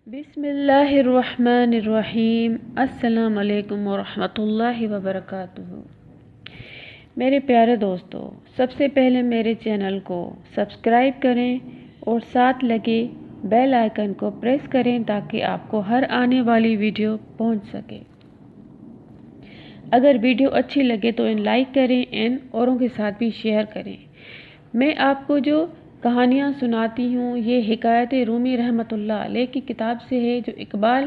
بسم اللہ الرحمن الرحیم۔ السلام علیکم ورحمۃ اللہ وبرکاتہ۔ میرے پیارے دوستو، سب سے پہلے میرے چینل کو سبسکرائب کریں اور ساتھ لگے بیل آئیکن کو پریس کریں تاکہ آپ کو ہر آنے والی ویڈیو پہنچ سکے۔ اگر ویڈیو اچھی لگے تو لائک کریں اوروں کے ساتھ بھی شیئر کریں۔ میں آپ کو جو کہانیاں سناتی ہوں یہ حکایت رومی رحمۃ اللہ علیہ کی کتاب سے ہے، جو اقبال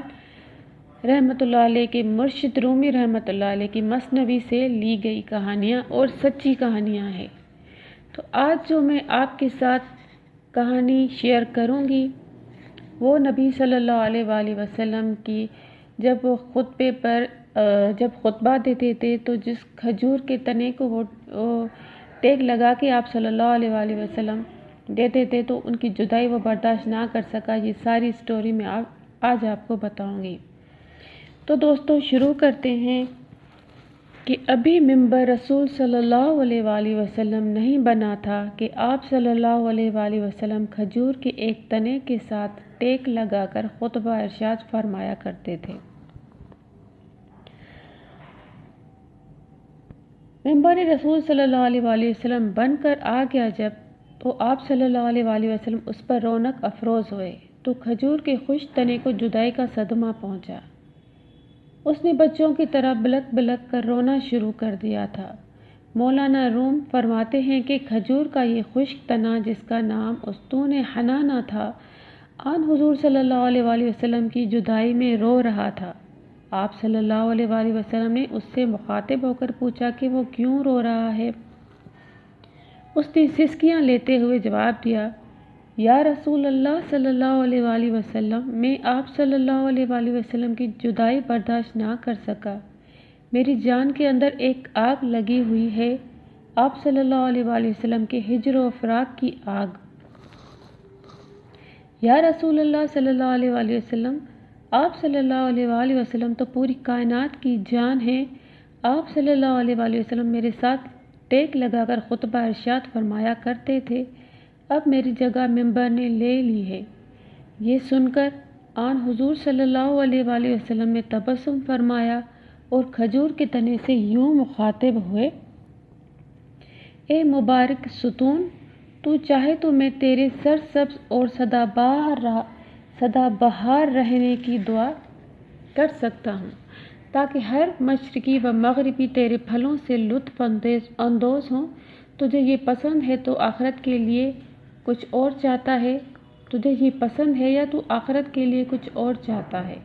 رحمۃ اللہ علیہ کے مرشد رومی رحمۃ اللہ علیہ کی مثنوی سے لی گئی کہانیاں اور سچی کہانیاں ہیں۔ تو آج جو میں آپ کے ساتھ کہانی شیئر کروں گی وہ نبی صلی اللہ علیہ وآلہ وسلم کی جب وہ خطبے پر جب خطبہ دیتے تھے تو جس کھجور کے تنے کو وہ ٹیک لگا کے آپ صلی اللہ علیہ وآلہ وسلم دیتے تھے تو ان کی جدائی وہ برداشت نہ کر سکا۔ یہ ساری سٹوری میں آج آپ کو بتاؤں گی۔ تو دوستو شروع کرتے ہیں کہ ابھی ممبر رسول صلی اللہ علیہ وآلہ وسلم نہیں بنا تھا کہ آپ صلی اللہ علیہ وآلہ وسلم کھجور کے ایک تنے کے ساتھ ٹیک لگا کر خطبہ ارشاد فرمایا کرتے تھے۔ ممبر رسول صلی اللہ علیہ وآلہ وسلم بن کر آ گیا جب تو آپ صلی اللہ علیہ وآلہ وسلم اس پر رونق افروز ہوئے تو کھجور کے خشک تنے کو جدائی کا صدمہ پہنچا۔ اس نے بچوں کی طرح بلک بلک کر رونا شروع کر دیا تھا۔ مولانا روم فرماتے ہیں کہ کھجور کا یہ خشک تنا جس کا نام استون حنانہ تھا، آن حضور صلی اللہ علیہ وآلہ وسلم کی جدائی میں رو رہا تھا۔ آپ صلی اللہ علیہ وآلہ وسلم نے اس سے مخاطب ہو کر پوچھا کہ وہ کیوں رو رہا ہے؟ اس نے سسکیاں لیتے ہوئے جواب دیا، یا رسول اللہ صلی اللہ علیہ وآلہ وسلم، میں آپ صلی اللہ علیہ وآلہ وسلم کی جدائی برداشت نہ کر سکا۔ میری جان کے اندر ایک آگ لگی ہوئی ہے، آپ صلی اللہ علیہ وآلہ وسلم کے ہجر و فراق کی آگ۔ یا رسول اللہ صلی اللہ علیہ وآلہ وسلم، آپ صلی اللہ علیہ وآلہ وسلم تو پوری کائنات کی جان ہے، آپ صلی اللہ علیہ وآلہ وسلم میرے ساتھ ٹیک لگا کر خطبہ ارشاد فرمایا کرتے تھے، اب میری جگہ ممبر نے لے لی ہے۔ یہ سن کر آن حضور صلی اللہ علیہ وآلہ وسلم نے تبسم فرمایا اور کھجور کے تنے سے یوں مخاطب ہوئے، اے مبارک ستون، تو چاہے تو میں تیرے سرسبز اور سدا بہار رہنے کی دعا کر سکتا ہوں تاکہ ہر مشرقی و مغربی تیرے پھلوں سے لطف اندوز ہوں۔ تجھے یہ پسند ہے تو آخرت کے لیے کچھ اور چاہتا ہے؟ تجھے یہ پسند ہے یا تو آخرت کے لیے کچھ اور چاہتا ہے؟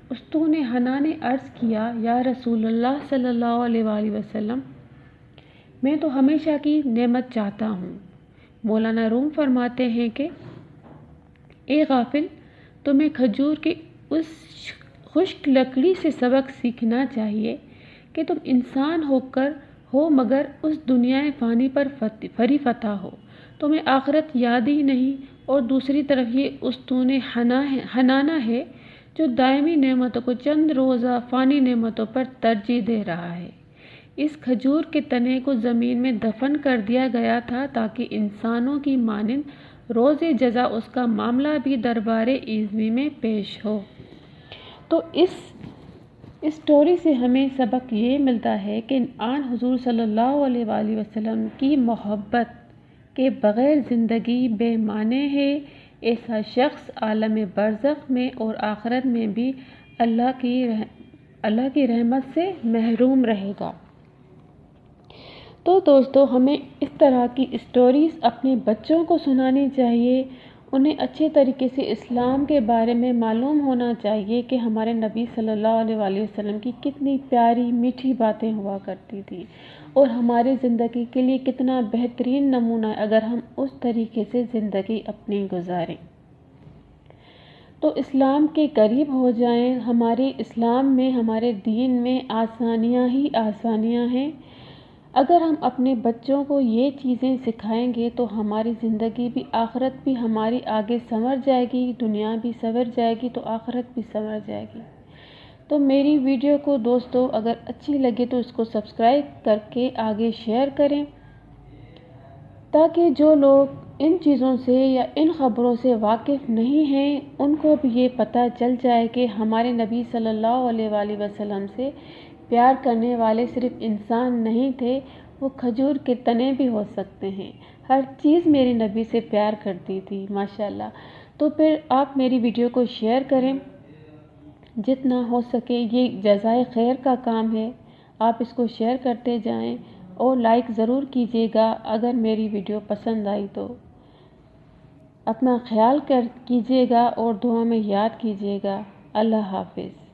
استون حنا نے عرض کیا، یا رسول اللہ صلی اللہ علیہ وآلہ وسلم، میں تو ہمیشہ کی نعمت چاہتا ہوں۔ مولانا روم فرماتے ہیں کہ اے غافل، تمہیں کھجور کی اس خشک لکڑی سے سبق سیکھنا چاہیے کہ تم انسان ہو مگر اس دنیا فانی پر فری فتح ہو، تمہیں آخرت یاد ہی نہیں، اور دوسری طرف یہ استون حنانہ ہے جو دائمی نعمتوں کو چند روزہ فانی نعمتوں پر ترجیح دے رہا ہے۔ اس کھجور کے تنے کو زمین میں دفن کر دیا گیا تھا تاکہ انسانوں کی مانند روز جزا اس کا معاملہ بھی دربار ایزوی میں پیش ہو۔ تو اس اسٹوری سے ہمیں سبق یہ ملتا ہے کہ آن حضور صلی اللہ علیہ وآلہ وسلم کی محبت کے بغیر زندگی بے معنی ہے۔ ایسا شخص عالم برزخ میں اور آخرت میں بھی اللہ کی رحمت سے محروم رہے گا۔ تو دوستو ہمیں اس طرح کی اسٹوریز اپنے بچوں کو سنانی چاہیے، انہیں اچھے طریقے سے اسلام کے بارے میں معلوم ہونا چاہیے کہ ہمارے نبی صلی اللہ علیہ وآلہ وسلم کی کتنی پیاری میٹھی باتیں ہوا کرتی تھیں اور ہماری زندگی کے لیے کتنا بہترین نمونہ ہے اگر ہم اس طریقے سے زندگی اپنی گزاریں تو اسلام کے قریب ہو جائیں۔ ہمارے اسلام میں، ہمارے دین میں آسانیاں ہی آسانیاں ہیں۔ اگر ہم اپنے بچوں کو یہ چیزیں سکھائیں گے تو ہماری زندگی بھی آخرت بھی ہماری آگے سنور جائے گی، دنیا بھی سنور جائے گی تو آخرت بھی سنور جائے گی۔ تو میری ویڈیو کو دوستو اگر اچھی لگے تو اس کو سبسکرائب کر کے آگے شیئر کریں تاکہ جو لوگ ان چیزوں سے یا ان خبروں سے واقف نہیں ہیں ان کو بھی یہ پتہ چل جائے کہ ہمارے نبی صلی اللہ علیہ وآلہ وسلم سے پیار کرنے والے صرف انسان نہیں تھے، وہ کھجور کے تنے بھی ہو سکتے ہیں۔ ہر چیز میری نبی سے پیار کرتی تھی ماشاءاللہ۔ تو پھر آپ میری ویڈیو کو شیئر کریں جتنا ہو سکے، یہ جزائے خیر کا کام ہے۔ آپ اس کو شیئر کرتے جائیں اور لائک ضرور کیجیے گا اگر میری ویڈیو پسند آئی تو۔ اپنا خیال کیجیے گا اور دعا میں یاد کیجیے گا۔ اللہ حافظ۔